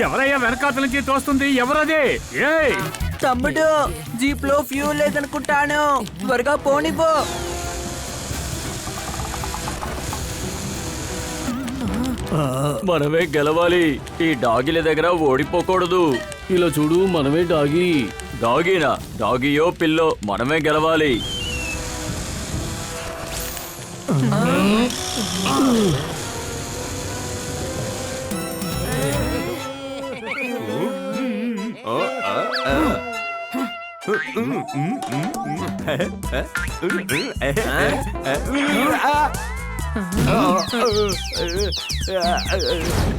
ఎవరయ్యా వెనకాతల నుంచి తోస్తుంది? ఎవరదే? తమ్ముడు, జీప్ లో ఫ్యూల్ లేదనుకుంటాను, త్వరగా పోనిపో. మనమే గెలవాలి. ఈ డాగిల దగ్గర ఓడిపోకూడదు. ఇలా చూడు, మనమే డాగి. డాగీనా? డాగియో పిల్లో, మనమే గెలవాలి.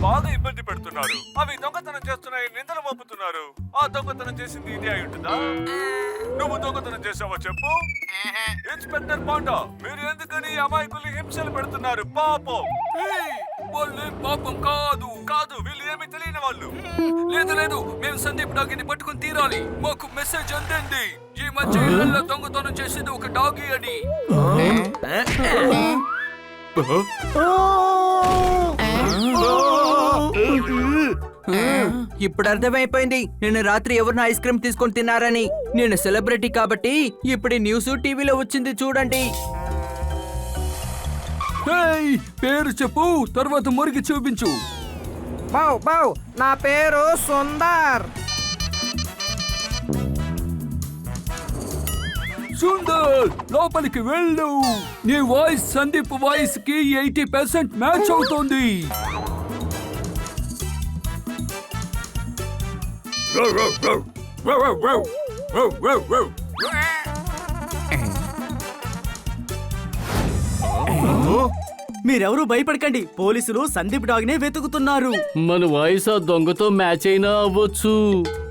బాగా ఇబ్బంది పెడుతున్నారు. అవి దొంగతనం చేస్తున్నాయి, నిందలు మోపుతున్నారు. ఆ దొంగతనం చేసింది ఇది అయి ఉంటుందా? నువ్వు దొంగతనం చేసావా చెప్పు. ఇన్స్పెక్టర్ పాండా, మీరు ఎందుకని అమాయకుల్ని హింసలు పెడుతున్నారు? పాపం. వాళ్ళు పాపం కాదు కాదు, వీళ్ళు ఏమి తెలియని వాళ్ళు. లేదు లేదు, మేము సందీప్ డాగిని పట్టుకుని తీరాలి. మాకు మెసేజ్ అందండి, ఈ మధ్య ఇళ్లలో దొంగతనం చేసింది ఒక డాగి అని. ఇప్పుడు అర్థమైపోయింది నిన్న రాత్రి ఎవరినో ఐస్ క్రీమ్ తీసుకొని తిన్నారని. నేను సెలబ్రిటీ కాబట్టి ఇప్పుడు న్యూస్ టీవీలో వచ్చింది చూడండి. పేరు చెప్పు, తర్వాత మురికి చూపించు. బావ్ బావ్, నా పేరు సుందర్. సుందర్, లోపలికి వెళ్ళు. నీ వాయిస్ సందీప్ వాయిస్ కి 80% మ్యాచ్ అవుతోంది. మీరెవరూ భయపడకండి, పోలీసులు సందీప్ డాగ్నే వెతుకుతున్నారు. మన వాయిస్ ఆ దొంగతో మ్యాచ్ అయినా అవ్వచ్చు.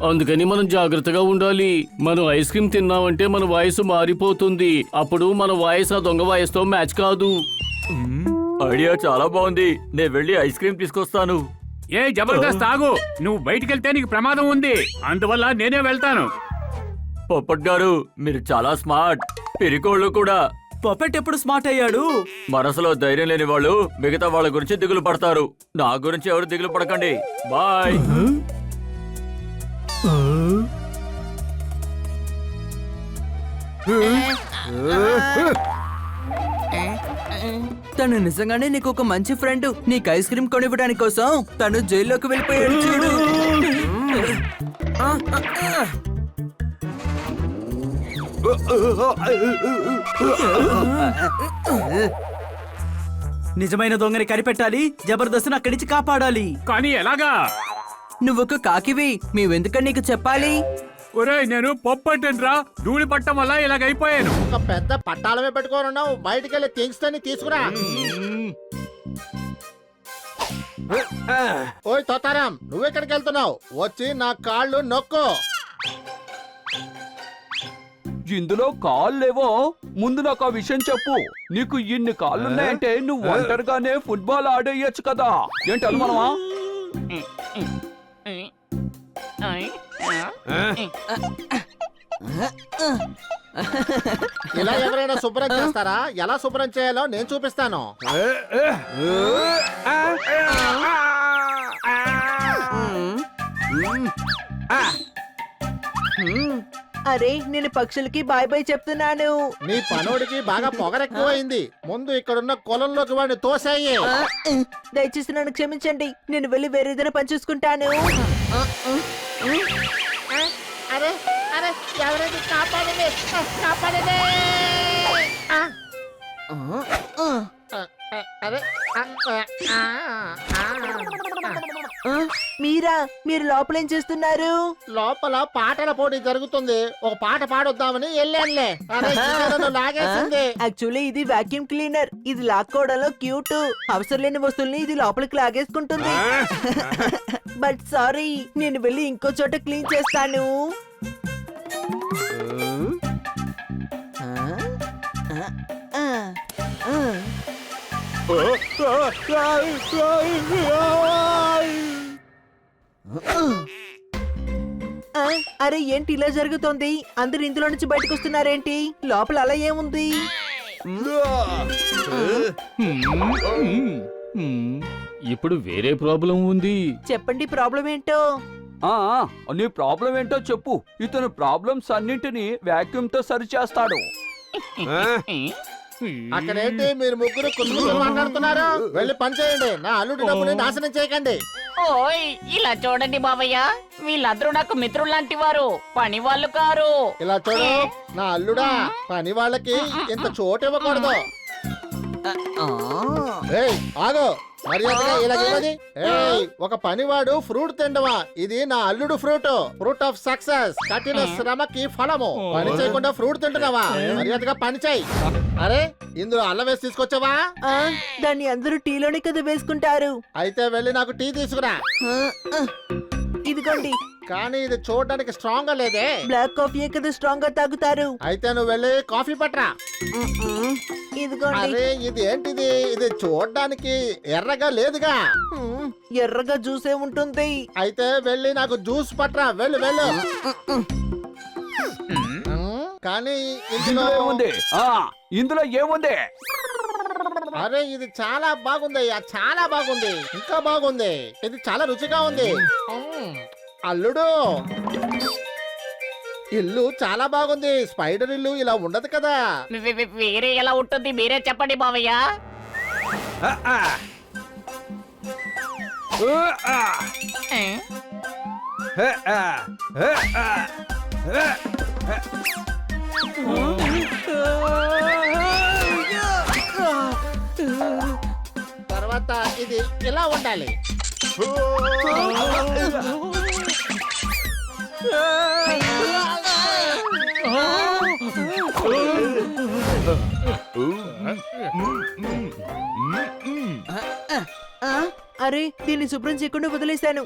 అందుకని మనం జాగ్రత్తగా ఉండాలి. మనం ఐస్ క్రీమ్ తిన్నామంటే మన వాయిస్ మారిపోతుంది. అప్పుడు మన వాయిస్ ఆ దొంగ వాయిస్ తో మ్యాచ్ కాదు. ఐడియా చాలా బాగుంది. నేను వెళ్ళి ఐస్ క్రీమ్ తీసుకొస్తాను. ఏ జబర్దస్త్, ఆగు. నువ్వు బయటికెళ్తే నీకు ప్రమాదం ఉంది, అందువల్ల నేనే వెళ్తాను. పొప్పట్ గారు, మీరు చాలా స్మార్ట్. పిరికోళ్ళు కూడా. పపెట్ ఎప్పుడు స్మార్ట్ అయ్యాడు? మనసులో ధైర్యం లేని వాళ్ళు మిగతా వాళ్ళ గురించి దిగులు పడతారు. నా గురించి ఎవరు దిగులు పడకండి. బాయ్. తను నిజంగానే నీకు ఒక మంచి ఫ్రెండ్. నీకు ఐస్ క్రీమ్ కొనివ్వడానికి కోసం తను జైల్లోకి వెళ్ళిపోయాడు చూడు. నిజమైన దొంగని కనిపెట్టాలి, జబర్దస్త్ అక్కడి నుంచి కాపాడాలి. కానీ ఎలాగా? నువ్వొక కాకివి, మేవెందుకని నీకు చెప్పాలి? ఒరేయ్, నేను పొప్పట్టేంట్రా, ధూళి పట్టం వల్ల ఇలాగైపోయాను. ఒక పెద్ద పట్టాలమే పెట్టుకోనున్నావు, బయటికెళ్ళి థింగ్స్ తీసుకురా. ఓయ్ తోతారాం, నువ్వెక్కడికి వెళ్తున్నావు? వచ్చి నా కాళ్ళు నొక్కు. ఇందులో కాళ్ళేవో. ముందు నాకు ఆ విషయం చెప్పు. నీకు ఇన్ని కాళ్ళున్నాయంటే నువ్వు ఒంటరిగానే ఫుట్బాల్ ఆడేయచ్చు కదా. ఏంటి అనుమానమా? ఇలా ఎవరైనా శుభ్రం చేస్తారా? ఎలా శుభ్రం చేయాలో నేను చూపిస్తాను. అరే, నేను పక్షులకి బాయ్ బాయ్ చెప్తున్నాను. నీ పనోడికి బాగా పొగరెక్కువైంది. ముందు ఇక్కడున్న కొలంలోకి వాడిని తోసేయి. దయచేసి నన్ను క్షమించండి, నేను వెళ్ళి వేరే ఏదైనా పని చూసుకుంటాను. అరే అరే, ఎవరైనా కాపాడండి, కాపాడండి. అరే మీరా, మీరు లోపలేం చేస్తున్నారు? లోపల పాటల పోటీ జరుగుతుంది, ఒక పాట పాడొద్దామని వెళ్ళానులే. అరే, నన్ను లాగేసింది. యాక్చువల్లీ ఇది వాక్యూమ్ క్లీనర్. ఇది లాక్కోవడంలో క్యూట్. అవసరం లేని వస్తువుల్ని ఇది లోపలికి లాగేసుకుంటుంది. బట్ సారీ, నేను వెళ్ళి ఇంకో చోట క్లీన్ చేస్తాను. ఆ, అరే ఏంటి ఇలా జరుగుతోంది? అందరు ఇందులో నుంచి బయటకు వస్తున్నారేంటి? లోపల అలా ఏముంది? ఇప్పుడు వేరే ప్రాబ్లం ఉంది. చెప్పండి ప్రాబ్లం ఏంటో. నీ ప్రాబ్లం ఏంటో చెప్పు. ఇతను ప్రాబ్లమ్స్ అన్నింటినీ వాక్యూమ్ తో సరి చేస్తాడు. అక్కడేంటి మీరు ముగ్గురు కుటుంబం మాట్లాడుతున్నారు? వెళ్ళి పని చేయండి. నా అల్లుడి డబ్బుని నాశనం చేయకండి. ఓయ్ ఇలా చూడండి బావయ్య, వీళ్ళందరూ నాకు మిత్రుల్లాంటి వారు, పని వాళ్ళు కారు. ఇలా చూడు, నా అల్లుడా, పని వాళ్ళకి ఇంత చోటు ఇవ్వకూడదు. ఏయ్ ఆగో, మర్యాదగా ఇలాగేమది? ఏయ్, ఒక పనివాడు ఫ్రూట్ తిండవా? ఇది నా అల్లుడు ఫ్రూట్ ఆఫ్ సక్సెస్, కఠిన శ్రమకి ఫలము. పని చేయకుండా ఫ్రూట్ తింటున్నావా? మర్యాదగా పని చేయి. అరే, ఇందులో అల్లం వేసి తీసుకొచ్చావా? ఆ, దాన్ని అందరూ టీలోనే కదా వేసుకుంటారు. అయితే వెళ్ళి నాకు టీ తీసుకురా. ఆ, ఆ, ఇదిగోండి. కానీ ఇది చూడడానికి స్ట్రాంగ్ గా లేదే. బ్లాక్ కాఫీ కదా స్ట్రాంగ్ గా తాగుతారు. అయితే నువ్వు వెళ్ళి కాఫీ పట్రా. ఇదిగోండి. అరే ఇది ఏంటిది? ఇది చూడడానికి ఎర్రగా లేదుగా. ఎర్రగా జ్యూసే ఉంటుంది. అయితే వెళ్ళి నాకు జ్యూస్ పట్రా. వెళ్ళు వెళ్ళు. కానీ ఇందులో ఇందులో ఏముంది? ఇందులో ఏముంది? అరే ఇది చాలా బాగుంది, చాలా బాగుంది, ఇంకా బాగుంది. ఇది చాలా రుచిగా ఉంది. అల్లుడు, ఇల్లు చాలా బాగుంది. స్పైడర్ ఇల్లు ఇలా ఉండదు కదా. వేరే ఎలా ఉంటుంది మీరే చెప్పండి బావయ్య. తర్వాత ఇది ఇలా ఉండాలి. అరే దీన్ని శుభ్రం చేయకుండా వదిలేశాను.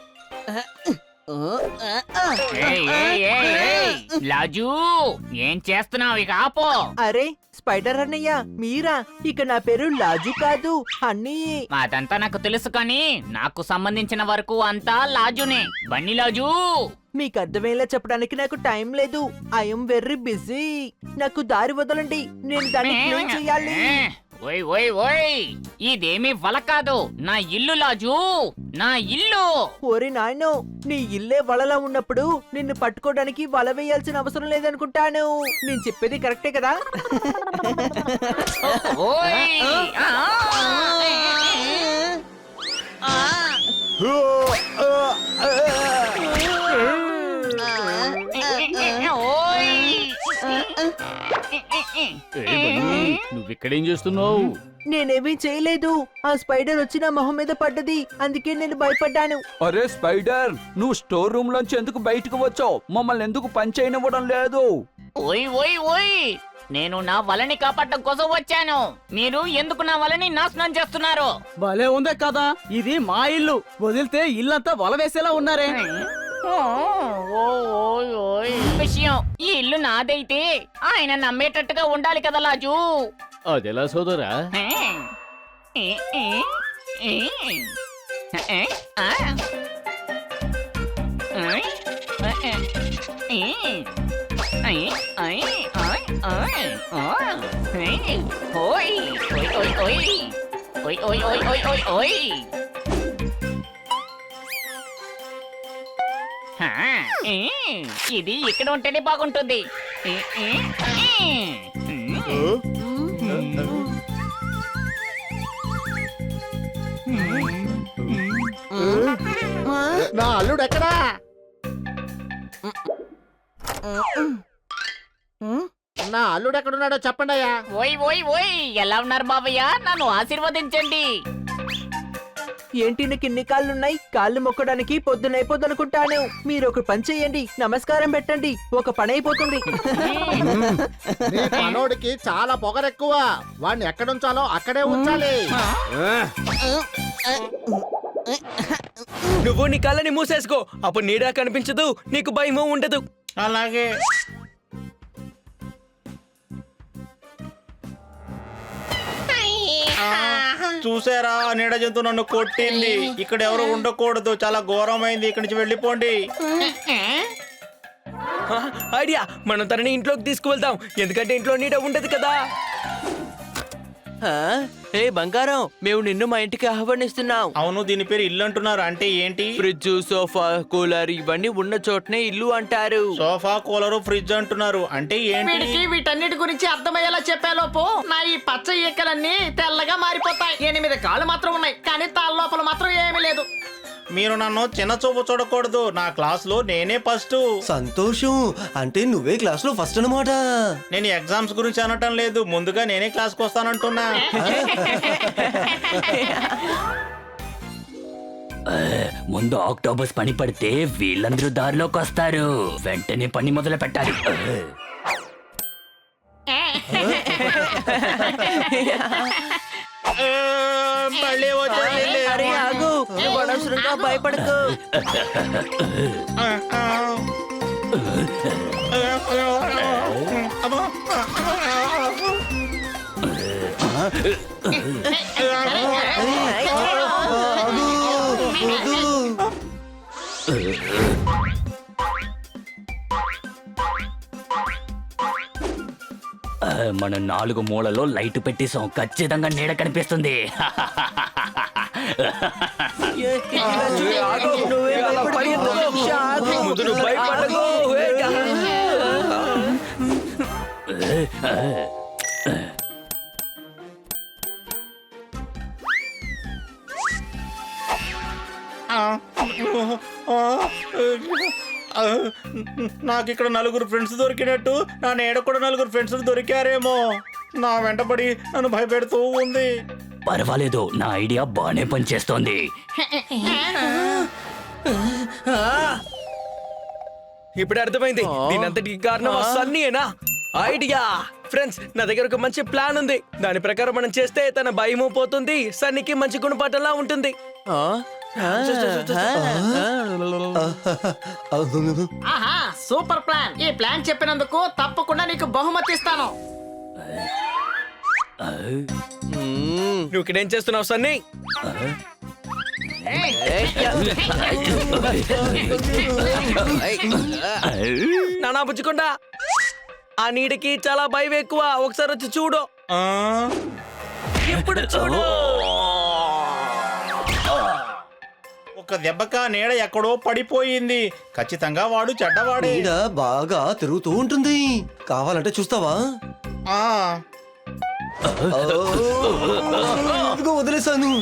లాజు ఏం చేస్తున్నావు? ఇక ఆపో. అరే స్పైడర్ అన్నయ్య మీరా? ఇక నా పేరు లాజు కాదు, హన్నీ. అదంతా నాకు తెలుసు కానీ నాకు సంబంధించిన వరకు అంతా లాజునే. బండి లాజు. మీకు అర్థమయ్యేలా చెప్పడానికి నాకు టైం లేదు. I'm very busy. నాకు దారి వదలండి, నేను దాన్ని క్లీన్ చేయాలి. ఓయ్ ఓయ్ ఓయ్, ఇదేమీ వల కాదు, నా ఇల్లు లాజు, నా ఇల్లు. ఓరి నాయనో, నీ ఇల్లే వలలా ఉన్నప్పుడు నిన్ను పట్టుకోవడానికి వల వేయాల్సిన అవసరం లేదనుకుంటాను. నేను చెప్పేది కరెక్టే కదా? ఓయ్ ఆ. నువ్విక్కడేం చేస్తున్నావు? నేనేమీ చేయలేదు. ఆ స్పైడర్ వచ్చి నా మొహం మీద పడ్డది, అందుకే నేను భయపడ్డాను. అరే స్పైడర్, నువ్వు స్టోర్ రూమ్ లోంచి ఎందుకు బయటకు వచ్చావు? మమ్మల్ని ఎందుకు పని చేయనివ్వడం లేదు? ఓయ్ ఓయ్ ఓయ్, నేను నా వలని కాపాడటం కోసం వచ్చాను. మీరు ఎందుకు నా వలని నాశనం చేస్తున్నారు? భలే ఉందే కదా, ఇది మా ఇల్లు. వదిలితే ఇల్లంతా వల వేసేలా ఉన్నారే. విషయం, ఈ ఇల్లు నాదైతే ఆయన నమ్మేటట్టుగా ఉండాలి కదా లాజు. అదెలా సోదరా? ఇది ఇక్కడ ఉంటేనే బాగుంటుంది. నా అల్లుడు ఎక్కడా? నా అల్లుడు ఎక్కడున్నాడో చెప్పండి అయ్యా. ఓయ్ ఓయ్ ఓయ్, ఎలా ఉన్నారు బాబయ్య? నన్ను ఆశీర్వదించండి. ఏంటి నీకు ఇన్ని కాళ్ళున్నాయి? కాళ్ళు మొక్కడానికి పొద్దునైపోద్దనుకుంటాను. మీరు ఒక పని చేయండి, నమస్కారం పెట్టండి, ఒక పని అయిపోతుంది. నీ పనోడికి చాలా పొగరెక్కువ. వాడిని ఎక్కడుంచాలో అక్కడే ఉంచాలి. నువ్వు నీ కళ్ళని మూసేసుకో, అప్పుడు నీడా కనిపించదు, నీకు భయమూ ఉండదు. అలాగే. చూసారా నీడ జంతువు నన్ను కొట్టింది. ఇక్కడ ఎవరు ఉండకూడదు, చాలా ఘోరమైంది. ఇక్కడి నుంచి వెళ్ళిపోండి. ఐడియా, మనం తనని ఇంట్లోకి తీసుకువెళ్తాం, ఎందుకంటే ఇంట్లో నీడ ఉండదు కదా. ఏ బంగారం, మేము నిన్ను మా ఇంటికి ఆహ్వానిస్తున్నాం. అవును, దీని పేరు ఇల్లు అంటున్నారు, అంటే ఏంటి? ఫ్రిడ్జ్, సోఫా, కూలర్ ఇవన్నీ ఉన్న చోటనే ఇల్లు అంటారు. సోఫా, కూలరు, ఫ్రిడ్జ్ అంటున్నారు, అంటే ఏంటి? వీడికి వీటన్నిటి గురించి అర్థమయ్యేలా చెప్పేలోపు నా ఈ పచ్చ ఈకలన్నీ తెల్లగా మారిపోతాయి. 8 కాళ్ళు మాత్రం ఉన్నాయి, కానీ తాళ్ళ లోపల మాత్రం ఏమీ లేదు. మీరు నన్ను చిన్న చూపు చూడకూడదు. నా క్లాస్ లో నేనే ఫస్ట్. సంతోషం, అంటే నువ్వే క్లాస్ లో ఫస్ట్ అన్నమాట. నేను ఎగ్జామ్స్ గురించి అనటం లేదు, ముందుగా నేనే క్లాస్కి వస్తానంటున్నా. ముందు ఆక్టోబస్ పని పడితే వీళ్ళందరూ దారిలోకి వస్తారు. వెంటనే పని మొదలు పెట్టాలి. మళ్ళీ వచ్చేది. అరే ఆగు, నువ్వు అనవసరంగా భయపడకు. మనం 4 మూలలో లైట్ పెట్టేసాం, ఖచ్చితంగా నీడ కనిపిస్తుంది. ముందు నువ్వు భయపడకు. నాకు ఇక్కడ 4 ఫ్రెండ్స్ దొరికినట్టు నా నీడ కూడా 4 ఫ్రెండ్స్ దొరికారేమో. నా వెంటబడి నన్ను భయపెడుతూ ఉంది. పర్వాలేదు, నా ఐడియా బాగానే పనిచేస్తోంది. ఇప్పుడు అర్థమైంది, దీనంతటికి కారణం ఆ సన్నీయేనా? ఐడియా ఫ్రెండ్స్, నా దగ్గర ఒక మంచి ప్లాన్ ఉంది. దాని ప్రకారం మనం చేస్తే తన భయము పోతుంది, సన్నీకి మంచి గుణపాఠంలా ఉంటుంది. ఆహా, సూపర్ ప్లాన్. ఈ ప్లాన్ చెప్పినందుకు తప్పకుండా నీకు బహుమతి ఇస్తాను. నువ్వు ఇక్కడేం చేస్తున్నావు సన్నీ? నానా పుచ్చుకుండా, ఆ నీడికి చాలా భయం ఎక్కువ. ఒకసారి వచ్చి చూడు. ఇప్పుడు చూడు. ఒక దెబ్బక నీడ ఎక్కడో పడిపోయింది. ఖచ్చితంగా వాడు చెడ్డవాడే. నీడ బాగా తిరుగుతూ ఉంటుంది, కావాలంటే చూస్తావా? ఇదిగో వదిలేసాను.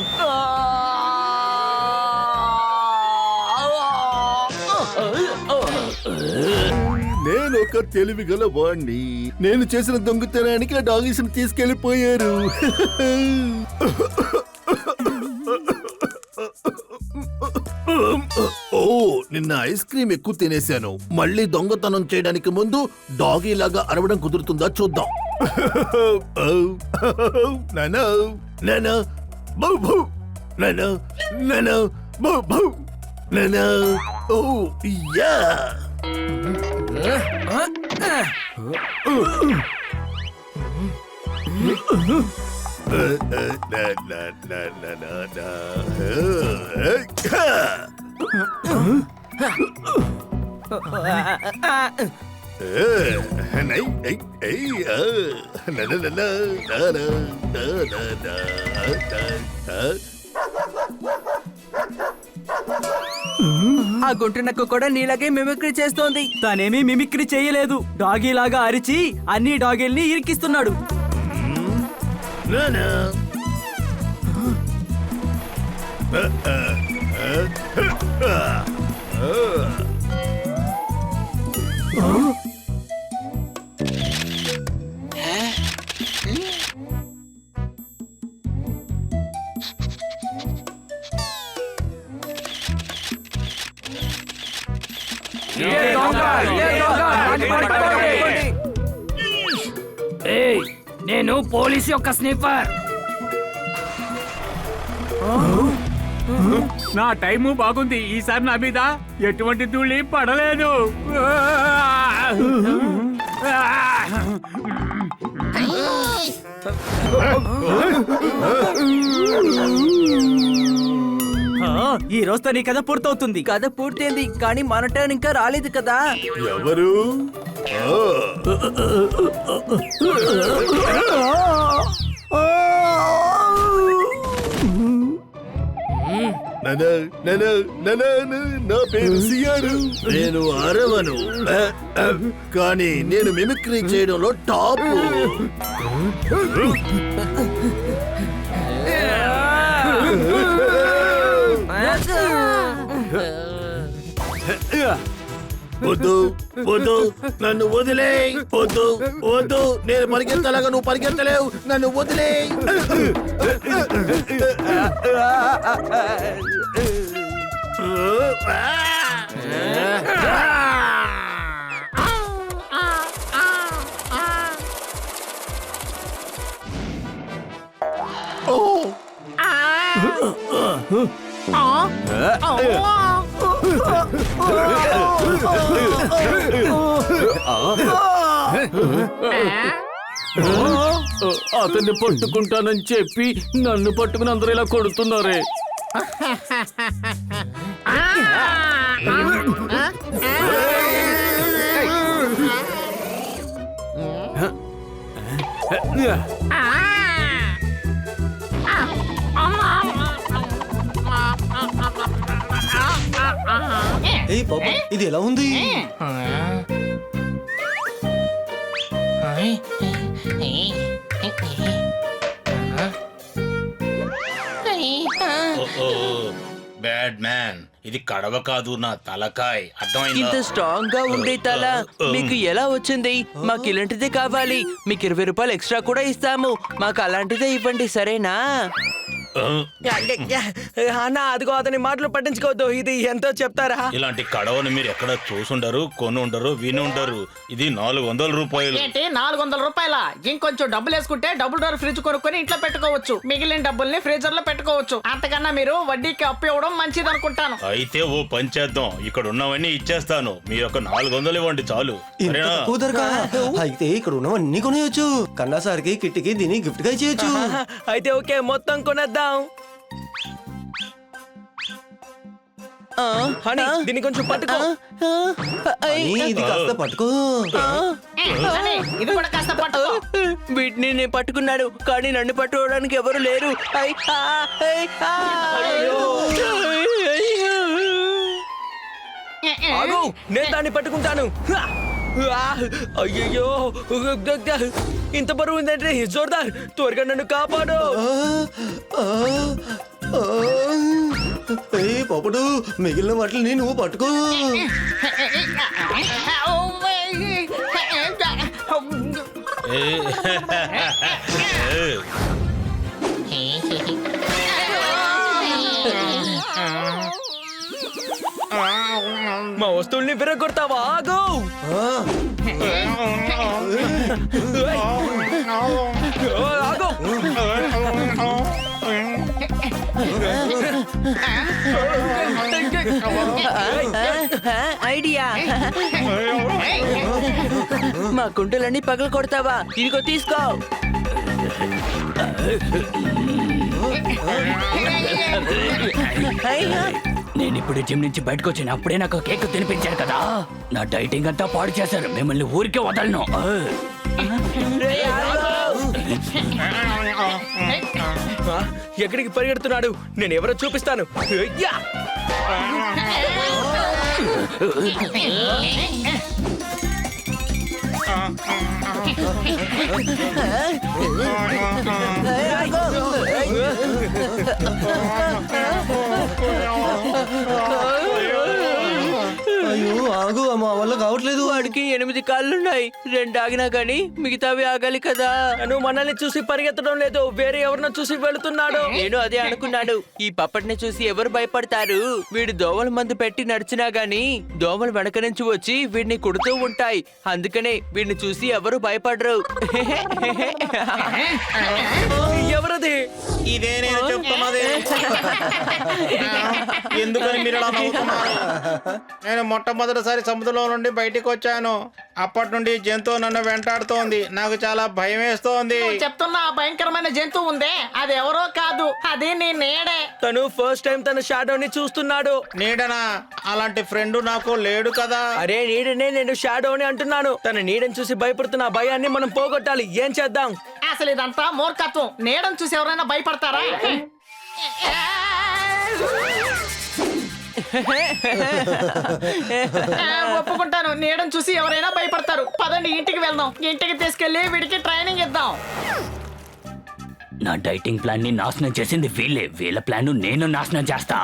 నేను ఒక తెలివిగల వాణ్ణి. నేను చేసిన దొంగతనానికి ఆ డాగీస్ తీసుకెళ్లిపోయారు. ఓ, నిన్న ఐస్ క్రీమ్ ఎక్కువ తినేశాను. మళ్ళీ దొంగతనం చేయడానికి ముందు డాగీ లాగా అరవడం కుదురుతుందా చూద్దాం. నానా నానా బౌ బౌ, నానా నానా బౌ బౌ, నానా. ఓ యా. ఆ గుంట నక్క కూడా నీలాగే మిమిక్రీ చేస్తోంది. తనేమీ మిమిక్రీ చేయలేదు, డాగీ లాగా అరిచి అన్ని డాగీల్ని ఇరికిస్తున్నాడు. నేను పోలీస్ యొక్క స్నీపర్. నా టైము బాగుంది. ఈసారి నా మీద ఎటువంటి ధూళి పడలేదు. ఈ రోజుతో నీ కథ పూర్తవుతుంది. కథ పూర్తయింది కానీ మన టర్న్ ఇంకా రాలేదు కదా. ఎవరు నా పేరు సియారు. నేను అరవను కానీ నేను మిమిక్రీ చేయడంలో టాప్. వద్దు వద్దు నన్ను వదిలే. వద్దు వద్దు నేను పరిగెత్తలాగా నువ్వు పరిగెత్తలేవు. నన్ను వదిలే. అతన్ని పట్టుకుంటానని చెప్పి నన్ను పట్టుకుని అందరూ ఇలా కొడుతున్నారే. ఏయ్ పాప, ఇది ఎలా ఉంది? బ్యాడ్ మ్యాన్, ఇది కడవ కాదు నా తలకాయ్. అర్థమైందా? ఇంత స్ట్రాంగ్ గా ఉండే తల మీకు ఎలా వచ్చింది? మాకు ఇలాంటిదే కావాలి. మీకు 20 రూపాయలు ఎక్స్ట్రా కూడా ఇస్తాము. మాకు అలాంటిదే ఇవ్వండి, సరేనా? అన్న అదిగో అతని మాటలు పట్టించుకోవద్దు. ఇది ఎంతో చెప్తారా? ఇలాంటి కడవను మీరు ఎక్కడ చూసుండరు, కొని ఉండరు, విని ఉండరు. ఇది 400 రూపాయలు. ఏంటి 400 రూపాయల? ఇంకొంచెం డబ్బులు వేసుకుంటే డబుల్ డోర్ ఫ్రిడ్జ్ కొనుక్కొని ఇంట్లో పెట్టుకోవచ్చు. మిగిలిన డబ్బుల్ని ఫ్రీజర్ లో పెట్టుకోవచ్చు. అంతకన్నా మీరు వడ్డీకి అప్పు ఇవ్వడం మంచిది అనుకుంటాను. అయితే ఓ పని చేద్దాం, ఇక్కడ ఉన్నవన్నీ ఇచ్చేస్తాను. మీరు ఒక 400 ఇవ్వండి చాలు. ఇంత సరేనా? తక్కువ ధరకా? అయితే ఇక్కడ ఉన్నవన్నీ కొనేయచ్చు. కన్నా సార్కి కిట్టికి దీన్ని గిఫ్ట్ గా ఇచ్చేయచ్చు. అయితే ఓకే, మొత్తం కొనేద్దాం. హనీ, దీన్ని కొంచెం పట్టుకో. ఇది కాస్త పట్టుకో. అరే, ఇది కూడా కాస్త పట్టుకో. వీటిని నేను పట్టుకున్నాను కానీ నన్ను పట్టుకోవడానికి ఎవరు లేరు. ఆగు, నేను దాన్ని పట్టుకుంటాను. అయ్యో, ఇంత బరువు ఉందంటే జోర్దార్, త్వరగా నన్ను కాపాడు. ఏయ్ పాపడు, మిగిలిన వాటిని నువ్వు పట్టుకో. మా వస్తువుల్ని విరగొడతావా? ఆగు. ఆగు. ఐడియా. మా కుంటలన్నీ పగల కొడతావా? ఇదిగో తీసుకో. నేను ఇప్పుడు జిమ్ నుంచి బయటకు వచ్చిన అప్పుడే నాకు కేక్ తినిపించారు కదా. నా డైటింగ్ అంతా పాడు చేశారు. మిమ్మల్ని ఊరికే వదలను. ఎక్కడికి పరిగెడుతున్నాడు? నేను ఎవరో చూపిస్తాను. అయ్యా! అయ్యో ఆగు, మా వల్ల కావట్లేదు. వాడికి 8 కాళ్ళున్నాయి. 2 ఆగినా గానీ మిగతావి ఆగాలి కదా. నువ్వు మనల్ని చూసి పరిగెత్తడం లేదు, వేరే ఎవరినో చూసి వెళుతున్నాడు. నేను అదే అనుకున్నాను. ఈ పప్పటిని చూసి ఎవరు భయపడతారు? వీడు దోమల మందు పెట్టి నడిచినా గానీ దోమలు వెనక నుంచి వచ్చి వీడిని కుడుతూ ఉంటాయి. అందుకనే వీడిని చూసి ఎవరు భయపడరు. ఎవరది? ఇదే నేను చెప్తున్నది. ఎందుకని మీరు అలా నవ్వుతున్నారు? నేను మొట్టమొదటిసారి సముద్రంలో నుండి బయటికి వచ్చాను. అప్పటి నుండి జంతువు నన్ను వెంటాడుతోంది. నాకు చాలా భయం వేస్తోంది. చెప్తున్నా ఆ భయంకరమైన జంతువు ఉందే అది ఎవరో కాదు, అది నీ నీడే. తను ఫస్ట్ టైం తన షాడోని చూస్తున్నాడు. నీడనా? అలాంటి ఫ్రెండ్ నాకు లేడు కదా. అరే నీడనే, నేను షాడోని అంటున్నాను. తన నీడని చూసి భయపడుతున్న ఆ భయాన్ని మనం పోగొట్టాలి. ఏం చేద్దాం? అసలు ఇదంతా మూర్ఖత్వం. నీడని చూసి ఎవరైనా భయపడతారా? ఒప్పుకుంటాను, నీడని చూసి ఎవరైనా భయపడతారు. పదండి ఇంటికి వెళ్దాం. ఇంటికి తీసుకెళ్లి వీడికి ట్రైనింగ్ ఇద్దాం. నా డైటింగ్ ప్లాన్ ని నాశనం చేసింది వీళ్ళే. వీళ్ళ ప్లాన్ నేను నాశనం చేస్తా.